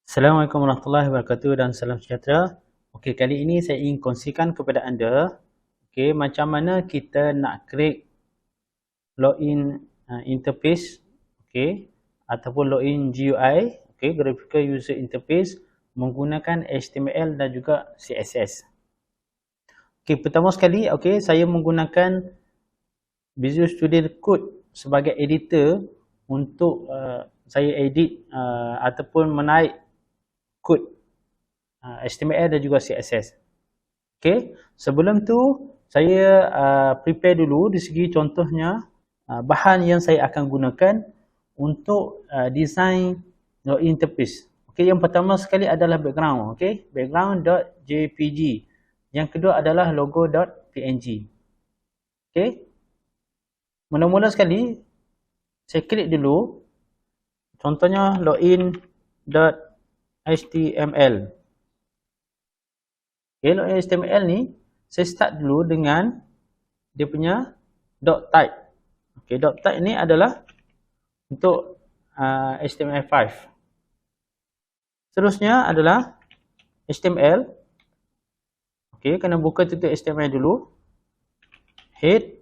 Assalamualaikum warahmatullahi wabarakatuh dan salam sejahtera. Okey, kali ini saya ingin kongsikan kepada anda macam mana kita nak create login interface ataupun login GUI, graphical user interface menggunakan HTML dan juga CSS. Pertama sekali saya menggunakan Visual Studio Code sebagai editor untuk saya edit ataupun menaik kod HTML dan juga CSS. Sebelum tu saya prepare dulu di segi contohnya bahan yang saya akan gunakan untuk design login interface. Yang pertama sekali adalah background, background.jpg. Yang kedua adalah logo.png. Mula-mula sekali saya klik dulu contohnya login.html. Login HTML ni saya start dulu dengan dia punya .type. .type ni adalah untuk HTML5. Seterusnya adalah HTML. Kena buka tutup HTML dulu. Head.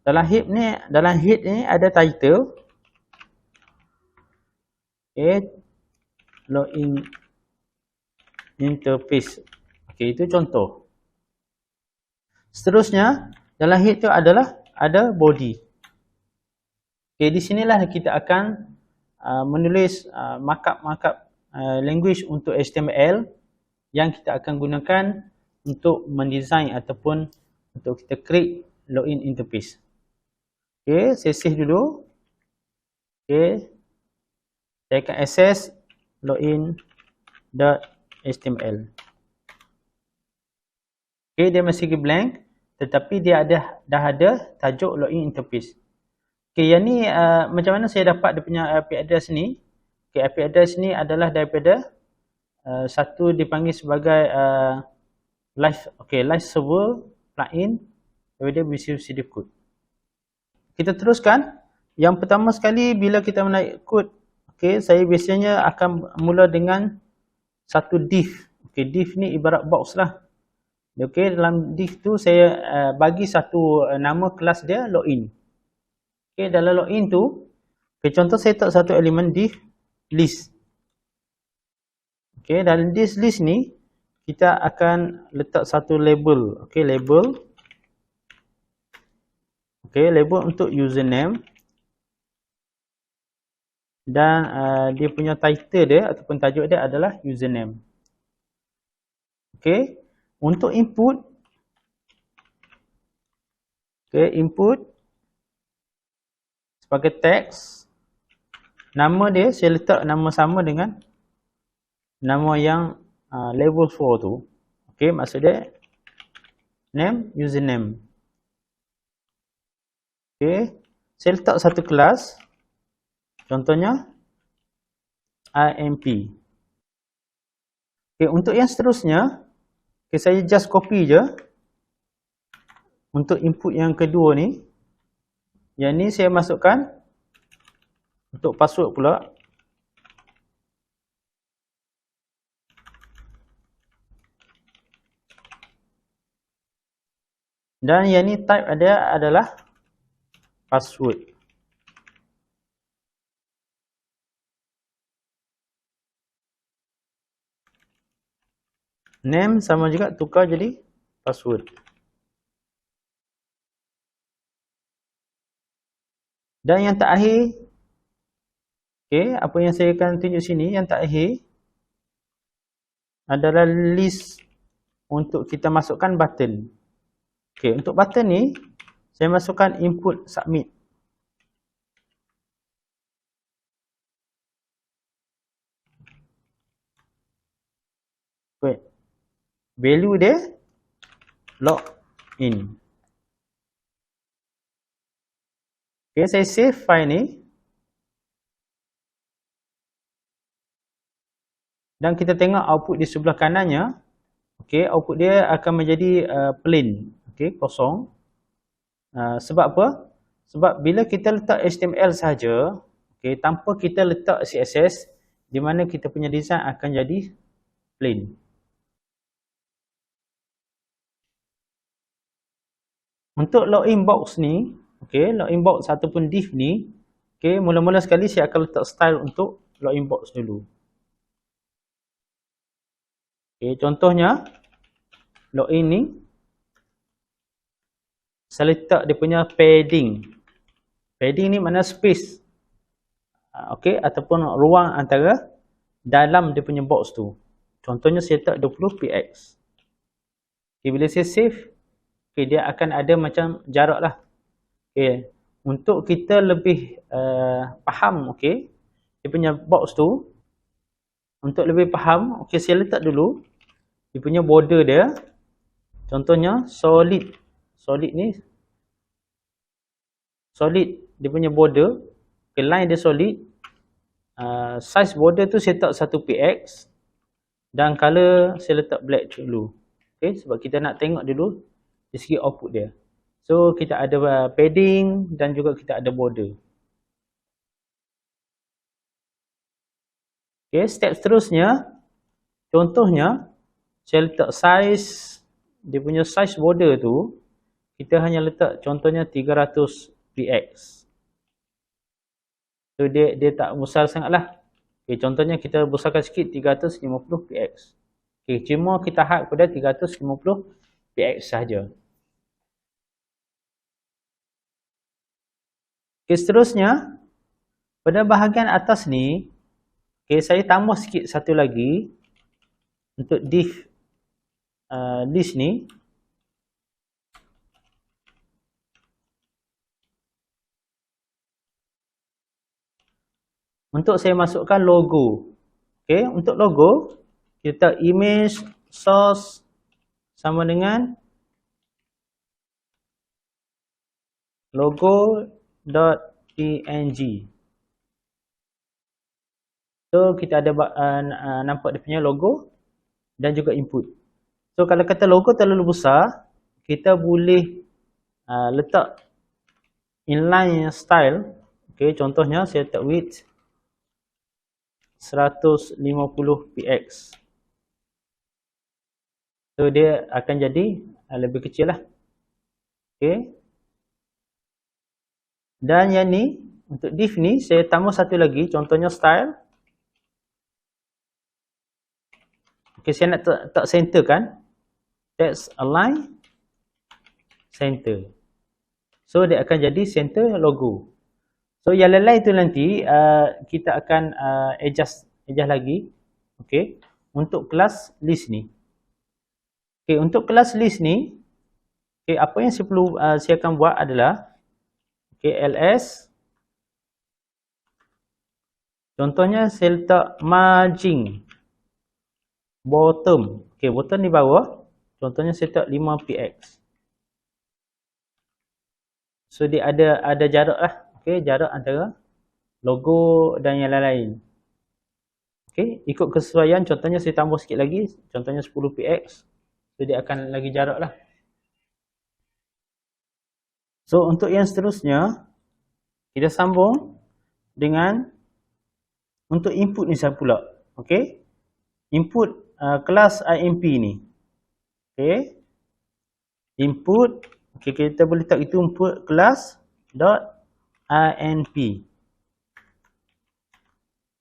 Dalam head ni ada title. Login interface. Itu contoh. Seterusnya dalam head tu ada body. Di sinilah kita akan menulis markup language untuk HTML yang kita akan gunakan untuk mendesign ataupun untuk kita create login interface. Saya save dulu. Saya akan access login.html. Dia masih blank, tetapi dia dah ada tajuk login interface. Yang ni macam mana saya dapat dia punya IP address ni? IP address ni adalah daripada satu dipanggil sebagai live server plugin daripada Visual Studio Code. Kita teruskan. Yang pertama sekali bila kita menaik kod, saya biasanya akan mula dengan satu div. Div ni ibarat box lah. Dalam div tu saya bagi satu nama kelas dia login. Dalam login tu, contoh saya letak satu elemen div list. Dalam this list ni kita akan letak satu label. Label. Label untuk username. Dan dia punya title dia ataupun tajuk dia adalah username. Untuk input. Input sebagai teks. Nama dia saya letak nama sama dengan nama yang level 4 tu. Maksud dia name, username. Saya letak satu kelas. Contohnya IMP. Untuk yang seterusnya, saya just copy je. Untuk input yang kedua ni, yang ni saya masukkan untuk password pula. Dan yang ni type adalah password. Name sama juga, tukar jadi password. Dan yang terakhir, apa yang saya akan tunjuk sini, yang terakhir adalah list untuk kita masukkan button. Untuk button ni, saya masukkan input submit. Value dia login. Saya save file ni. Dan kita tengok output di sebelah kanannya. Output dia akan menjadi plain. Kosong. Sebab apa? Sebab bila kita letak HTML saja, Okay, tanpa kita letak CSS, di mana kita punya design akan jadi plain. Untuk login box ni, okay, login box ataupun div ni, okay, mula-mula sekali saya akan letak style untuk login box dulu. Okay, contohnya, login ni, saya letak dia punya padding. Padding ni mana space. Okay, ataupun ruang antara dalam dia punya box tu. Contohnya saya letak 20 px. Okay, bila saya save, okay, dia akan ada macam jarak lah. Okay, untuk kita lebih faham, okay, dia punya box tu, untuk lebih faham, okay, saya letak dulu dia punya border dia. Contohnya solid. Solid ni, solid dia punya border, okay, line dia solid. Size border tu saya letak 1 px dan color saya letak black dulu. Okay, sebab kita nak tengok dulu dari segi output dia. So kita ada padding dan juga kita ada border. Okay, step seterusnya, contohnya saya letak size, dia punya size border tu, kita hanya letak contohnya 300 px. So dia tak besar sangat lah. Okay, contohnya kita besarkan sikit 350 px. Okay, cuma kita had pada 350 px sahaja. Okay, seterusnya, pada bahagian atas ni, okay, saya tambah sikit satu lagi untuk div list ni. Untuk saya masukkan logo. Okay, untuk logo, kita image source sama dengan logo.png. So kita ada nampak dia punya logo dan juga input. So kalau kata logo terlalu besar, kita boleh letak inline style. Okay, contohnya saya letak width 150 px. So dia akan jadi lebih kecil lah. Okay. Dan yang ni, untuk div ni, saya tambah satu lagi, contohnya style. Okay, saya nak tak center kan. Text align center. So dia akan jadi center logo. So yang lain tu nanti kita akan adjust lagi. Okay, untuk kelas list ni. Okay, untuk kelas list ni, okay, apa yang saya akan buat adalah, okay, ls. Contohnya saya letak margin bottom. Okay, bottom ni bawah. Contohnya saya letak 5 px. So dia ada jarak lah. Okay, jarak antara logo dan yang lain-lain. Okay, ikut kesesuaian, contohnya saya tambah sikit lagi, contohnya 10 px. So dia akan lagi jarak lah. So untuk yang seterusnya, kita sambung dengan untuk input ni saya pula. Okay, input kelas IMP ni. Okay, input, okay, kita boleh letak itu input kelas dot INP.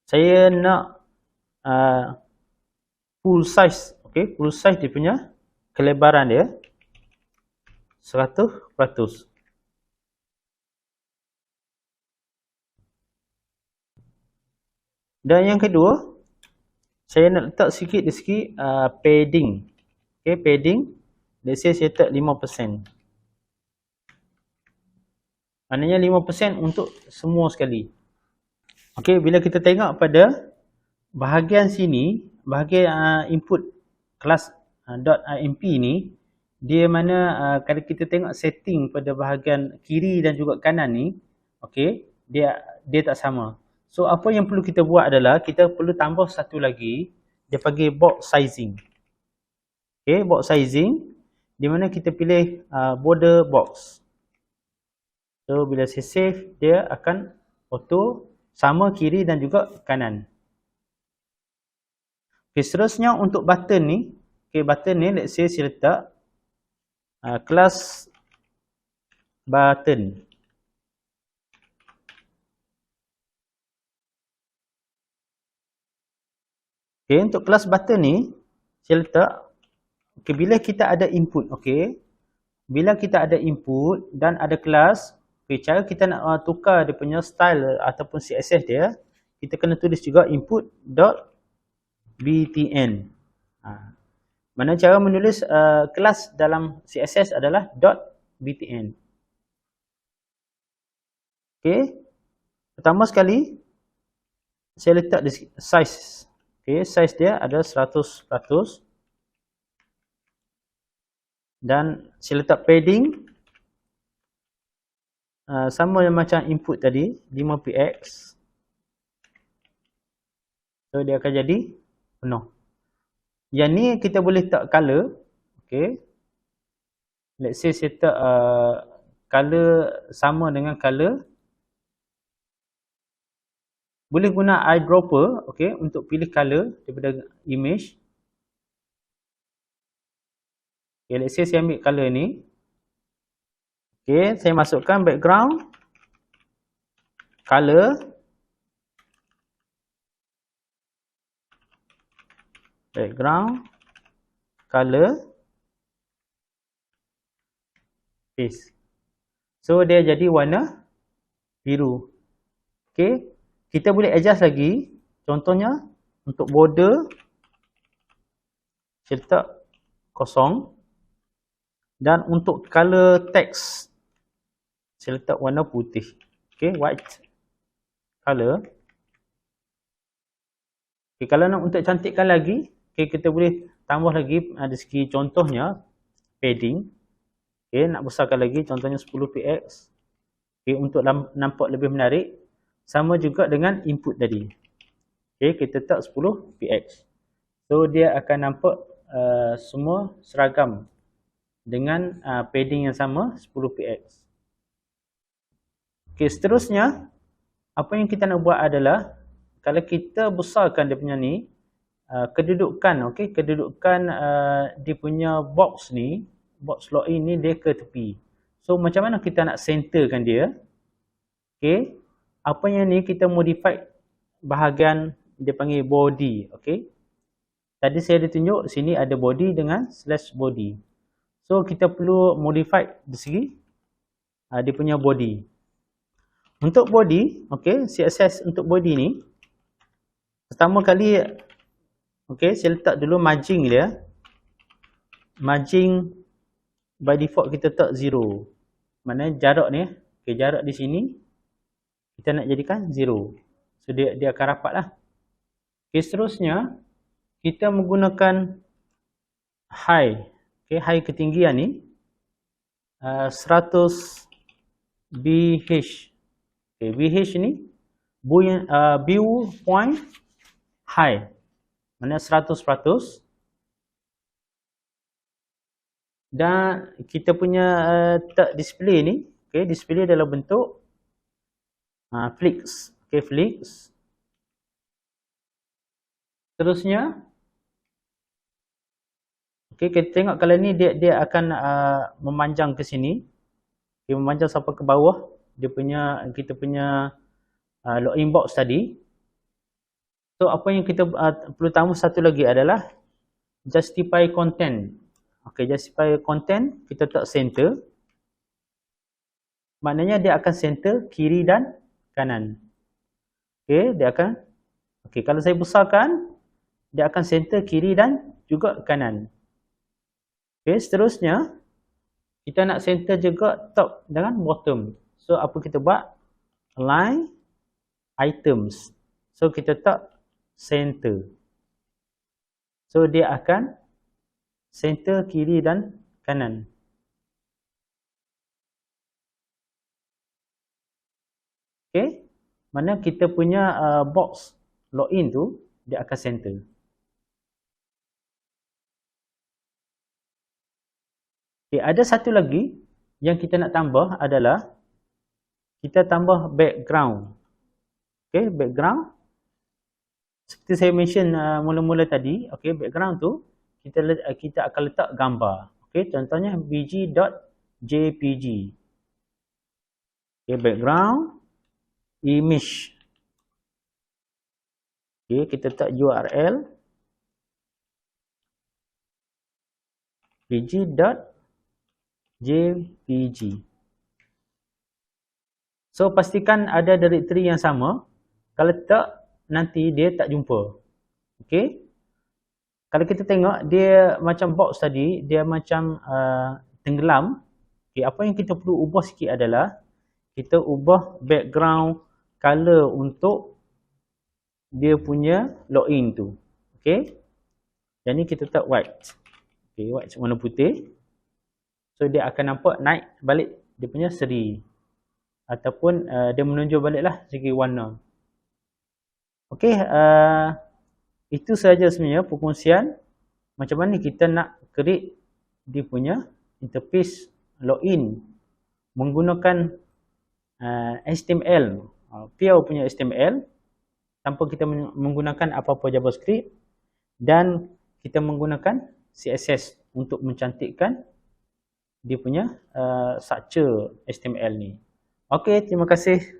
Saya nak full size. Okay, full size dia punya kelebaran dia 100%. Dan yang kedua, saya nak letak sikit dari segi padding. Okay, padding, let's say saya letak 5%. Maknanya 5% untuk semua sekali. Okay, bila kita tengok pada bahagian sini, bahagian input kelas .imp ni, dia mana kalau kita tengok setting pada bahagian kiri dan juga kanan ni, okay, dia tak sama. So apa yang perlu kita buat adalah kita perlu tambah satu lagi, dia panggil box sizing. Okay, box sizing, di mana kita pilih border box. So bila saya save, dia akan auto sama kiri dan juga kanan. Okay, seterusnya untuk button ni, okay, button ni let's say saya letak kelas button. Okay, untuk kelas button ni saya letak, okay, bila kita ada input, okay, bila kita ada input dan ada kelas, okay, cara kita nak tukar dia punya style ataupun CSS dia, kita kena tulis juga input.btn. Mana cara menulis kelas dalam CSS adalah .btn. Okay, pertama sekali saya letak size. Okay, size dia ada 100%. Dan saya letak padding sama macam input tadi, 5px. So dia akan jadi penuh. Yang ni kita boleh letak color. Okay, let's say saya letak color sama dengan color. Boleh guna eyedropper, okay, untuk pilih color daripada image. Okay, let's say saya ambil color ni. Okay, saya masukkan background, color, background, color, paste. So dia jadi warna biru. Okay, kita boleh adjust lagi. Contohnya untuk border saya letak kosong. Dan untuk color text saya letak warna putih. Okay, white color. Okay, kalau nak untuk cantikkan lagi, okay, kita boleh tambah lagi dari segi contohnya padding. Okay, nak besarkan lagi contohnya 10px. Okay, untuk nampak lebih menarik. Sama juga dengan input tadi. Okay, kita letak 10px. So dia akan nampak semua seragam dengan padding yang sama 10px. Okay, seterusnya apa yang kita nak buat adalah kalau kita besarkan dia punya ni kedudukan, okay, kedudukan dia punya box ni, box login ni dia ke tepi. So macam mana kita nak centerkan dia? Okay, apa yang ni kita modify bahagian dia panggil body. Okay, tadi saya ada tunjuk sini ada body dengan /body. So kita perlu modify di segi dia punya body. Untuk body, okay, CSS untuk body ni pertama kali, okay, saya letak dulu margin dia. Margin by default kita letak 0. Maknanya jarak ni, okay, jarak di sini kita nak jadikan 0. So dia akan rapat lah. Okay, seterusnya kita menggunakan high. Okay, high ketinggian ni 100 BH. Okay, BH ni view point high. Maknanya 100%. Dan kita punya display ni, okay, display dalam bentuk flicks. Okay, flicks. Terusnya, okay, kita tengok kalau ni dia akan memanjang ke sini. Dia memanjang sampai ke bawah. Kita punya login box tadi. So apa yang kita perlu tambah satu lagi adalah justify content. Okay, justify content kita letak center. Maknanya dia akan center kiri dan kanan. Okay, dia akan, okay, kalau saya besarkan dia akan center kiri dan juga kanan. Okay, seterusnya kita nak center juga top dengan bottom. So apa kita buat? Align items. So kita letak center. So dia akan center kiri dan kanan. Okay, mana kita punya box login tu dia akan center. Okay, ada satu lagi yang kita nak tambah adalah kita tambah background. Okay, background. Seperti saya mention mula-mula tadi, okay, background tu kita akan letak gambar. Okay, contohnya bg.jpg. Okay, background, image. Okay, kita letak URL bg.jpg. So pastikan ada directory yang sama. Kalau tak, nanti dia tak jumpa. Okay. Kalau kita tengok dia macam box tadi, dia macam tenggelam. Okay, apa yang kita perlu ubah sikit adalah kita ubah background color untuk dia punya login tu. Okay. Yang ni kita letak white. Okay, white warna putih. So dia akan nampak naik balik dia punya seri. Ataupun dia menunjuk baliklah segi warna. Okey, itu sahaja sebenarnya perkongsian macam mana kita nak create dia punya interface login menggunakan HTML, pure punya HTML tanpa kita menggunakan apa-apa JavaScript, dan kita menggunakan CSS untuk mencantikkan dia punya structure HTML ni. Okey, terima kasih.